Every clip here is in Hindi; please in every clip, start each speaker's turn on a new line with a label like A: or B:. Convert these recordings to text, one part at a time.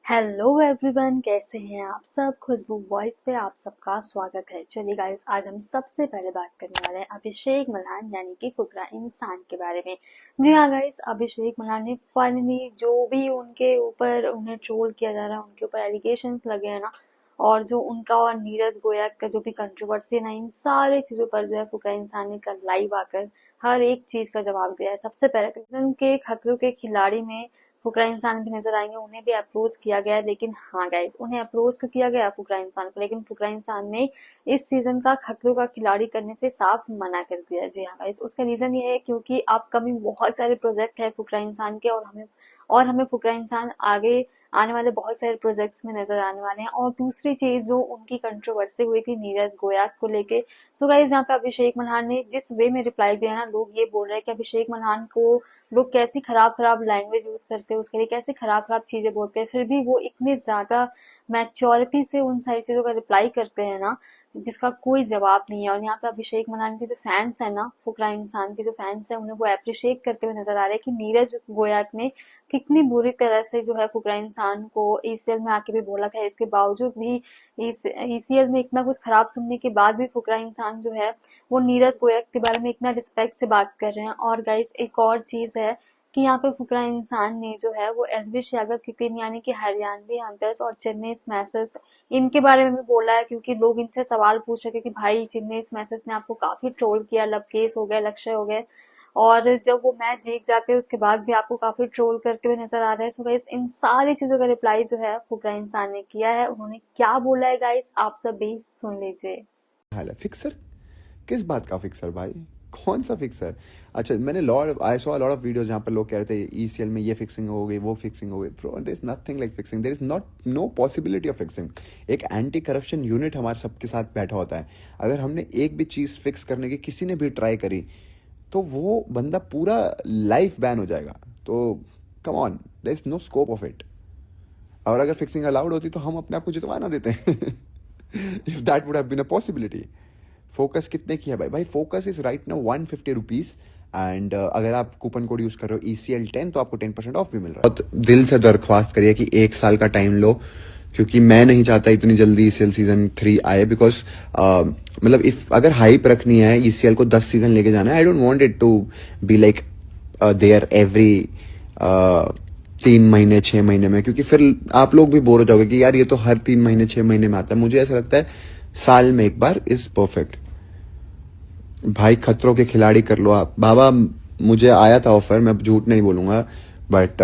A: हेलो एवरीवन, कैसे हैं आप सब। खुशबू वॉइस पे आप सबका स्वागत है। चलिए गाइस, आज हम सबसे पहले बात करने वाले हैं अभिषेक मल्हान यानी कि फुकरा इंसान के बारे में। जी हाँ गाइस, अभिषेक मल्हान ने फाइनली जो भी उनके ऊपर उन्हें ट्रोल किया जा रहा है, उनके ऊपर एलिगेशन लगे हैं ना, और जो उनका और नीरज गोयल का जो भी कंट्रोवर्सी है ना, इन सारी चीजों पर जो है फुकरा इंसान ने कल लाइव आकर हर एक चीज का जवाब दिया है। सबसे पहले सीजन के खतरों के खिलाड़ी में फुकरा इंसान भी नजर आएंगे, उन्हें भी अप्रोच किया गया है। लेकिन हाँ गाइस, उन्हें अप्रोच तो किया गया फुकरा इंसान को, लेकिन फुकरा इंसान ने इस सीजन का खतरों का खिलाड़ी करने से साफ मना कर दिया। जी हाँ गाइस, उसका रीजन ये है क्योंकि अपकमिंग बहुत सारे प्रोजेक्ट है फुकरा इंसान के, और हमें फुकरा इंसान आगे आने वाले बहुत सारे प्रोजेक्ट्स में नजर आने वाले हैं। और दूसरी चीज, जो उनकी कंट्रोवर्सी हुई थी नीरज गोयल को लेके, सो गाइस यहाँ पे अभिषेक मल्हान ने जिस वे में रिप्लाई दिया ना, लोग ये बोल रहे हैं कि अभिषेक मल्हान को लोग कैसी खराब खराब लैंग्वेज यूज करते हैं, उसके लिए कैसे खराब खराब चीजें बोलते हैं, फिर भी वो इतने ज्यादा मैच्योरिटी से उन सारी चीजों का रिप्लाई करते हैं ना, जिसका कोई जवाब नहीं है। और यहाँ पे अभिषेक मल्हान के जो फैंस है ना, फुकरा इंसान के जो फैंस है, उन्हें वो अप्रिशिएट करते हुए नजर आ रहे हैं कि नीरज गोयल ने कितनी बुरी तरह से जो है फुकरा इंसान को ईसीएल में आके भी बोला था। इसके बावजूद भी इस ईसीएल में इतना कुछ खराब सुनने के बाद भी फुकरा इंसान जो है वो नीरज गोयल के बारे में इतना रिस्पेक्ट से बात कर रहे हैं। और गाइस, एक और चीज है कि यहाँ पे फुकरा इंसान ने जो है वो एल्विश यादव की टीम यानी कि हरियाणवी हंटर्स और चेन्नई स्मैशर्स, इनके बारे में भी बोला है। क्योंकि लोग इनसे सवाल पूछ रहे थे कि भाई, चेन्नई स्मैशर्स ने आपको काफी ट्रोल किया, लवकेश हो गए, लक्ष्य हो गए, और जब वो मैच जीत जाते हैं उसके बाद भी आपको काफी ट्रोल करते हुए नजर आ रहे हैं। सो गाइस, इन सारी चीजों का रिप्लाई जो है फुकरा इंसान ने किया है। उन्होंने क्या बोला है गाइस, आप सब भी सुन लीजिए।
B: हाल है फिक्सर? किस बात का फिक्सर भाई? कौन सा फिक्सर? अच्छा, मैंने lot I saw lot of videos जहाँ पर लोग कह रहे थे ईसीएल में ये फिक्सिंग हो गई, वो फिक्सिंग हो गई। Bro, there is nothing like fixing, there is no possibility of fixing. एक एंटी करप्शन यूनिट हमारे सबके साथ बैठा होता है। अगर हमने एक भी चीज फिक्स करने की किसी ने भी ट्राई करी तो वो बंदा पूरा लाइफ बैन हो जाएगा। तो come on, there is no scope of it. और अगर फिक्सिंग अलाउड होती तो हम अपने आप को जितवा ना देते if that would have been a possibility. Focus कितने की है भाई? Focus is right now 150 rupees and अगर आप कूपन कोड यूज कर रहे हो ECL10 तो आपको 10% ऑफ भी मिल रहा है। बहुत दिल से दरख्वास्त करिए कि 1 साल का टाइम लो, क्योंकि मैं नहीं चाहता इतनी जल्दी ECL सीजन 3 आए। बिकॉज मतलब इफ अगर हाइप रखनी है ECL को 10 सीजन लेके जाना है, I don't want it to be like there every 3 महीने 6 महीने में, क्योंकि फिर आप लोग भी बोर हो जाओगे कि यार ये तो हर 3 महीने 6 महीने में आता है। मुझे ऐसा लगता है साल में एक बार इज परफेक्ट। भाई, खतरों के खिलाड़ी कर लो आप बाबा। मुझे आया था ऑफर, मैं झूठ नहीं बोलूंगा, but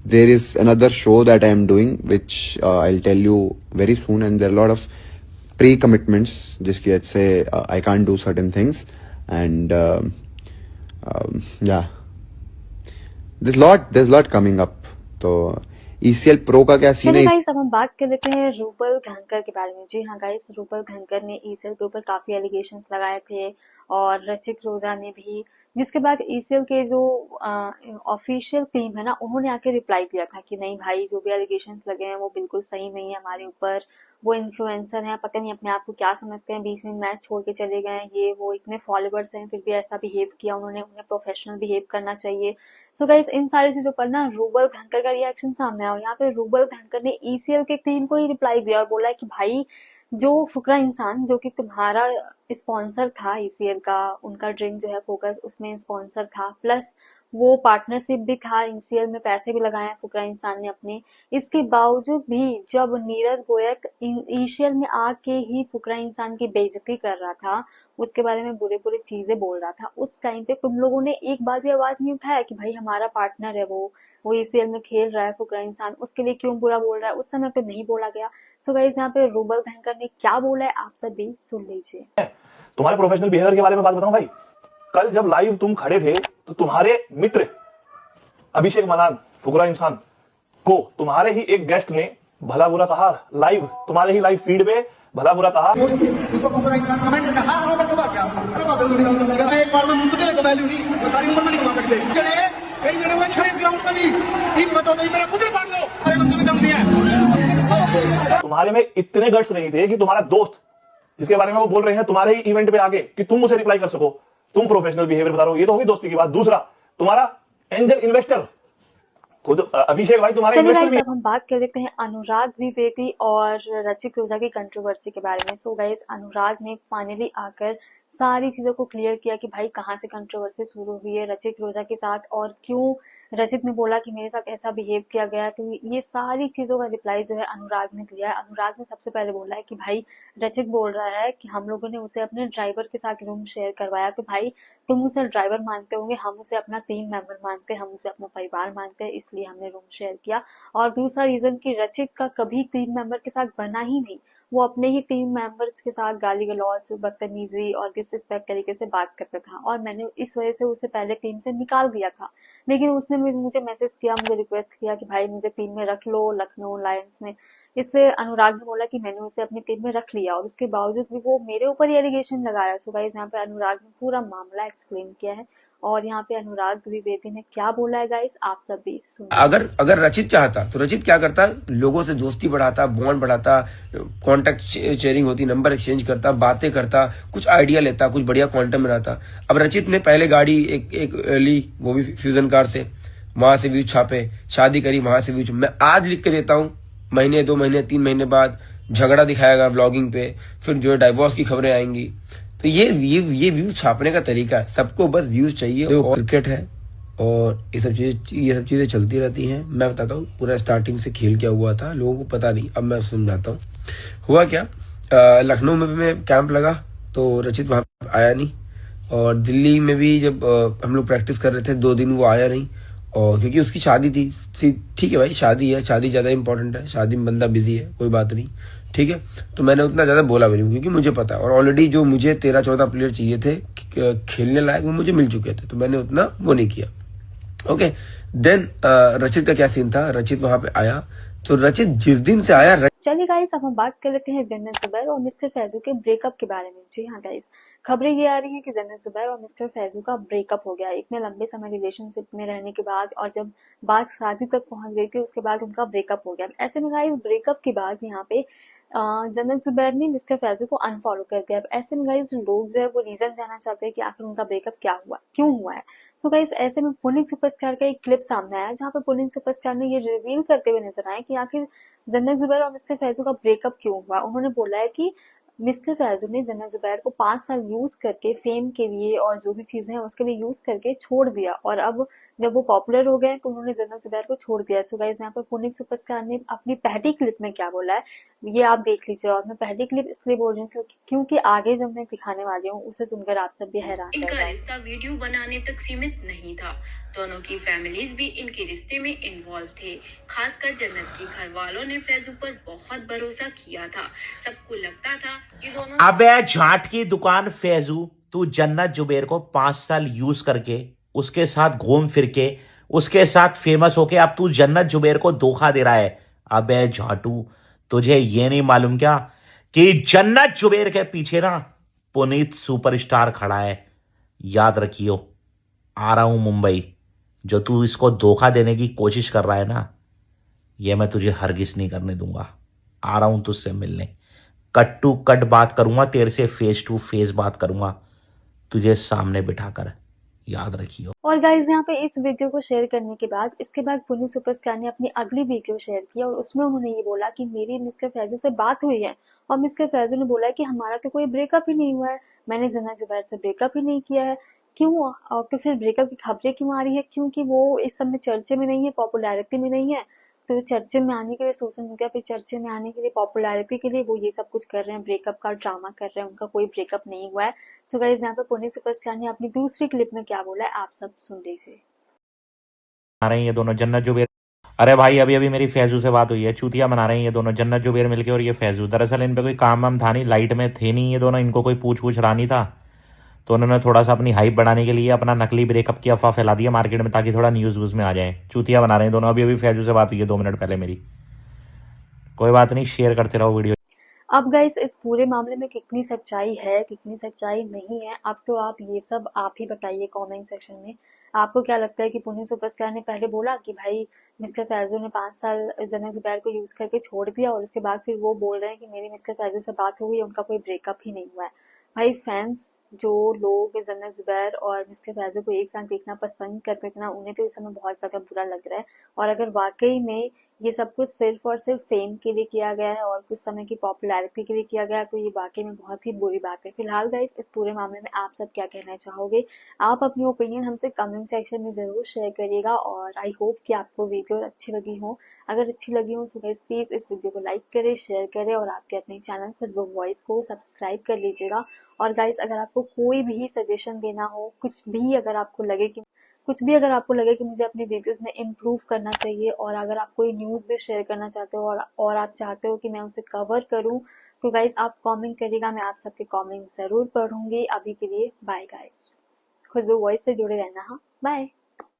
B: there is another show that I am doing which I will tell you very soon, and there lot of pre commitments जिसकी वजह से I can't do certain things, and yeah there's lot coming up. तो ECL प्रो का क्या सीन
A: चलिए
B: है?
A: गाइस, अब हम बात कर लेते हैं रूबल धनकर के बारे में। जी हाँ गाइस, रूबल धनकर ने ईसीएल के ऊपर काफी एलिगेशंस लगाए थे, और रचिक रोजा ने भी, जिसके बाद ईसीएल के जो ऑफिशियल टीम है ना, उन्होंने आके रिप्लाई दिया था कि नहीं भाई, जो भी एलिगेशंस लगे हैं वो बिल्कुल सही नहीं है हमारे ऊपर, वो इन्फ्लुएंसर हैं, पता नहीं अपने आप को क्या समझते हैं, बीच में मैच छोड़ के चले गए, ये वो, इतने फॉलोअर्स हैं फिर भी ऐसा बिहेव किया उन्होंने, उन्हें प्रोफेशनल बिहेव करना चाहिए। सो गाइस, इन सारी चीजों पर ना रूबल धनकर का रिएक्शन सामने आया, और यहाँ पे रूबल धनकर ने ईसीएल के टीम को ही रिप्लाई दिया और बोला है कि भाई, जो फुकरा इंसान जो कि तुम्हारा स्पॉन्सर था ईसीएल का, उनका ड्रिंक जो है फोकस उसमें स्पॉन्सर था, प्लस वो पार्टनरशिप भी था, ईसीएल में पैसे भी लगाए हैं फुकरा इंसान ने अपने। इसके बावजूद भी जब नीरज गोयल ईसीएल में आके ही फुकरा इंसान की बेइज्जती कर रहा था, उसके बारे में बुरे बुरे चीजें बोल रहा था, उस टाइम पे तुम लोगों ने एक बार भी आवाज नहीं उठाया कि भाई, हमारा पार्टनर है वो ईसीएल में खेल रहा है फुकरा इंसान, उसके लिए क्यों बुरा बोल रहा है? उस समय तो नहीं बोला गया। सो गाइस, यहाँ पे रूबल धनकर ने क्या बोला है, आप सब भी सुन लीजिए।
C: तुम्हारे प्रोफेशनल बिहेवियर के बारे में बात बताऊं भाई। कल जब लाइव तुम खड़े थे तो तुम्हारे मित्र अभिषेक मल्हान फुकरा इंसान को तुम्हारे ही एक गेस्ट ने भला बुरा कहा, लाइव तुम्हारे ही लाइव फीड पे भला बुरा कहा।
D: उसको फुकरा इंसान कमेंट करता, हां हां बता क्या, अरे बात नहीं, एक बार में मुंह के वैल्यू नहीं, वो सारी उम्र में नहीं कमा सकते। चले कई जने वो खड़े ग्राउंड में भी हिम्मत हो गई, मेरा कुछ फाड़ लो, अरे बंदे में दम नहीं है।
C: तुम्हारे में इतने गट्स नहीं थे कि तुम्हारा दोस्त, जिसके बारे में वो बोल रहे हैं तुम्हारे ही इवेंट पे आके, कि तुम मुझे रिप्लाई कर सको, तुम प्रोफेशनल बिहेवियर बता रहे हो, ये तो होगी दोस्ती की बात। दूसरा, तुम्हारा एंजल इन्वेस्टर खुद अभिषेक भाई तुम्हारे
A: चलिए
C: इन्वेस्टर
A: गाइस,
C: भी
A: अब हम बात कर लेते हैं अनुराग द्विवेदी और रचित रोजा की कंट्रोवर्सी के बारे में। सो गाइस, अनुराग ने फाइनली आकर सारी चीजों को क्लियर किया कि भाई कहाँ से कंट्रोवर्सी शुरू हुई है रचित रोजा के साथ और क्यों रचित ने बोला कि मेरे साथ ऐसा बिहेव किया गया। तो ये सारी चीजों का रिप्लाई जो है अनुराग ने दिया है। अनुराग ने सबसे पहले बोला है कि भाई रचित बोल रहा है कि हम लोगों ने उसे अपने ड्राइवर के साथ रूम शेयर करवाया, तो भाई तुम उसे ड्राइवर मानते होंगे, हम उसे अपना टीम मेंबर मानते हैं, हम उसे अपना परिवार मानते हैं, इसलिए हमने रूम शेयर किया। और दूसरा रीजन कि रचित का कभी टीम मेंबर के साथ बना ही नहीं, वो अपने ही टीम मेंबर्स के साथ गाली गलौज, बदतमीजी और डिसरिस्पेक्ट तरीके से बात करता था और मैंने इस वजह से उसे पहले टीम से निकाल दिया था। लेकिन उसने मुझे मैसेज किया, मुझे रिक्वेस्ट किया कि भाई मुझे टीम में रख लो लखनऊ लायंस में। इसलिए अनुराग ने बोला कि मैंने उसे अपनी टीम में रख लिया और उसके बावजूद भी वो मेरे ऊपर ही एलिगेशन लगा रहा है। सो गाइस, यहाँ पे अनुराग ने पूरा मामला एक्सप्लेन किया है और यहाँ पे अनुराग द्विवेदी ने क्या बोला है गाइस, आप सब भी सुन
E: अगर अगर रचित चाहता तो रचित क्या करता, लोगों से दोस्ती बढ़ाता, बॉन्ड बढ़ाता, कांटेक्ट शेयरिंग होती, नंबर एक्सचेंज करता, बातें करता, कुछ आइडिया लेता, कुछ बढ़िया क्वांटम में रहता। अब रचित ने पहले गाड़ी एक ली, वो भी फ्यूजन कार से, वहां से व्यूज छापे, शादी करी, वहां से व्यूज। मैं आज लिख के देता हूँ, महीने 2 महीने 3 महीने बाद झगड़ा दिखाएगा ब्लॉगिंग पे, फिर जो है डाइवोर्स की खबरें आएंगी। तो ये व्यूज छापने का तरीका है। सबको बस व्यूज चाहिए और क्रिकेट है और ये सब चीजें चलती रहती हैं। मैं बताता हूँ पूरा स्टार्टिंग से खेल क्या हुआ था, लोगों को पता नहीं, अब मैं समझाता हूँ। हुआ क्या, लखनऊ में भी मैं कैंप लगा तो रचित वहां आया नहीं, और दिल्ली में भी जब हम लोग प्रैक्टिस कर रहे थे 2 दिन वो आया नहीं, और क्योंकि उसकी शादी थी। ठीक है भाई, शादी है, शादी ज्यादा इंपॉर्टेंट है, शादी में बंदा बिजी है, कोई बात नहीं, ठीक है। तो मैंने उतना ज्यादा बोला भी नहीं क्योंकि मुझे पता है, और ऑलरेडी जो मुझे 13-14 प्लेयर चाहिए थे खेलने लायक वो मुझे मिल चुके थे, तो मैंने उतना वो नहीं किया। ओके, देन रचित का क्या सीन था, रचित वहां पे आया, तो रचित जिस दिन से आया
A: चलिए गाइस, अब हम बात कर लेते हैं जन्नत जुबैर और मिस्टर फैजू के ब्रेकअप के बारे में। जी हाँ गाइस, खबरें ये आ रही हैं कि जन्नत जुबैर और मिस्टर फैजू का ब्रेकअप हो गया इतने लंबे समय रिलेशनशिप में रहने के बाद, और जब बात शादी तक पहुंच गई थी उसके बाद उनका ब्रेकअप हो गया। ऐसे में गाइस, ब्रेकअप के बाद यहाँ पे जन्नत जुबैर ने मिस्टर फैजू को अनफॉलो कर दिया। अब ऐसे में गाइस, लोग जो है वो रीजन जानना चाहते हैं कि आखिर उनका ब्रेकअप क्या हुआ, क्यों हुआ है। सो गाइस, ऐसे में पुलिंग सुपरस्टार का एक क्लिप सामने आया जहाँ पे पुलिंग सुपरस्टार ने ये रिवील करते हुए नजर आए कि आखिर जन्नत जुबैर और मिस्टर फैजू का ब्रेकअप क्यों हुआ। उन्होंने बोला है कि मिस्टर फैजू ने जन्नत जुबैर को 5 साल यूज करके फेम के लिए और जो भी चीजें हैं उसके लिए यूज करके छोड़ दिया, और अब जब वो पॉपुलर हो गए तो उन्होंने जन्नत जुबैर को छोड़ दिया। सो गाइस, यहाँ पर पुनीत सुपरस्टार ने अपनी पहली क्लिप में क्या बोला है ये आप देख लीजिए। और मैं पहली क्लिप इसलिए बोल रही हूँ क्योंकि आगे जब मैं दिखाने वाली हूँ उसे सुनकर आप सब भी हैरान रह
F: इनका
A: जाएंगे।
F: रिश्ता वीडियो बनाने तक सीमित नहीं था, दोनों की फैमिलीज भी इनके रिश्ते में इन्वॉल्व थे। खासकर जन्नत के घर वालों ने फैजू पर बहुत भरोसा किया था। सबको लगता था कि दोनों
G: अबे झाट की दुकान फैजू, तू जन्नत जुबैर को 5 साल यूज करके, उसके साथ घूम फिर के, उसके साथ फेमस होके अब तू जन्नत जुबैर को धोखा दे रहा है। अबे झाटू, तुझे ये नहीं मालूम क्या कि जन्नत जुबैर के पीछे ना पुनीत सुपरस्टार खड़ा है। याद रखियो, आ रहा हूं मुंबई। जो तू इसको धोखा देने की कोशिश कर रहा है ना, ये मैं तुझे हरगिज नहीं करने दूंगा। आ रहा हूं तुझसे मिलने, कट टू कट बात करूंगा तेरे से, फेस टू फेस बात करूंगा तुझे सामने बिठाकर। याद रखियो।
A: और गाइज, यहाँ पे इस वीडियो को शेयर करने के बाद इसके बाद पुनीत सुपरस्टार ने अपनी अगली वीडियो शेयर की और उसमें उन्होंने ये बोला कि मेरी मिस्टर फैजू से बात हुई है और मिस्टर फैजू ने बोला कि हमारा तो कोई ब्रेकअप ही नहीं हुआ है, मैंने जन्नत जुबैर से ब्रेकअप ही नहीं किया है। क्यों? तो फिर ब्रेकअप की खबरें क्यों आ रही है? क्योंकि वो इस समय चर्चे में नहीं है, पॉपुलैरिटी में नहीं है। तो चर्चे में आने के लिए, सोशल मीडिया पे चर्चे में आने के लिए, पॉपुलैरिटी के लिए वो ये सब कुछ कर रहे हैं, ब्रेकअप का ड्रामा कर रहे हैं। उनका कोई ब्रेकअप नहीं हुआ है। सो गाइस, यहाँ पे पुनीत सुपरस्टार ने अपनी दूसरी क्लिप में क्या बोला है आप सब सुन लीजिए।
G: आ रहे हैं ये दोनों जन्नत जुबैर। अरे भाई, अभी अभी मेरी फैजू से बात हुई है। चूतिया बना रहे हैं ये दोनों, जन्नत जुबैर मिलके और ये फैजू। दरअसल इन पे कोई काम वाम था नहीं, लाइट में थे नहीं ये दोनों, इनको कोई पूछ रहा नहीं था, तो उन्होंने थोड़ा सा अपनी हाइप बढ़ाने के लिए अपना नकली ब्रेकअप की अफवाह फैला दिया मार्केट में, ताकि थोड़ा न्यूज व्यूज में आ जाए। चूतिया बना रहे हैं दोनों। अभी अभी फैजू से बात हुई है 2 मिनट पहले मेरी। कोई बात नहीं, शेयर करते रहो वीडियो।
A: अब गाइस, इस पूरे मामले में कितनी सच्चाई है, कितनी सच्चाई नहीं है, अब तो आप ये सब आप ही बताइए कमेंट सेक्शन में। आपको क्या लगता है कि पुनीत सुपरस्टार ने पहले बोला कि भाई मिस्टर फैजू ने 5 साल जन्नत जुबैर को यूज करके छोड़ दिया और उसके बाद फिर वो बोल रहे हैं कि मेरी मिस्टर फैजू से बात हो गई, उनका कोई ब्रेकअप ही नहीं हुआ है। भाई फैंस जो लोग जन्नत जुबैर और मिस्टर फैज़ू को एक साथ देखना पसंद करते थे ना, उन्हें तो इस समय बहुत ज़्यादा बुरा लग रहा है। और अगर वाकई में ये सब कुछ सिर्फ और सिर्फ फेम के लिए किया गया है और कुछ समय की पॉपुलैरिटी के लिए किया गया है, तो ये वाकई में बहुत ही बुरी बात है। फिलहाल गाइस, इस पूरे मामले में आप सब क्या कहना चाहोगे? आप अपनी ओपिनियन हमसे कमेंट सेक्शन में ज़रूर शेयर करिएगा और आई होप कि आपको वीडियो अच्छी लगी हो। अगर अच्छी लगी हो तो गाइस प्लीज़ इस वीडियो को लाइक करें, शेयर करें और आपके अपने चैनल खुशबू वॉइस को सब्सक्राइब कर लीजिएगा। और गाइस, अगर आपको कोई भी सजेशन देना हो, कुछ भी अगर आपको लगे कि मुझे अपने वीडियोस में इम्प्रूव करना चाहिए, और अगर आप कोई न्यूज़ भी शेयर करना चाहते हो और आप चाहते हो कि मैं उसे कवर करूं, तो गाइस आप कमेंट करिएगा, मैं आप सबके कमेंट ज़रूर पढ़ूंगी। अभी के लिए बाय गाइस, खुशबू वॉइस से जुड़े रहना। हाँ, बाय।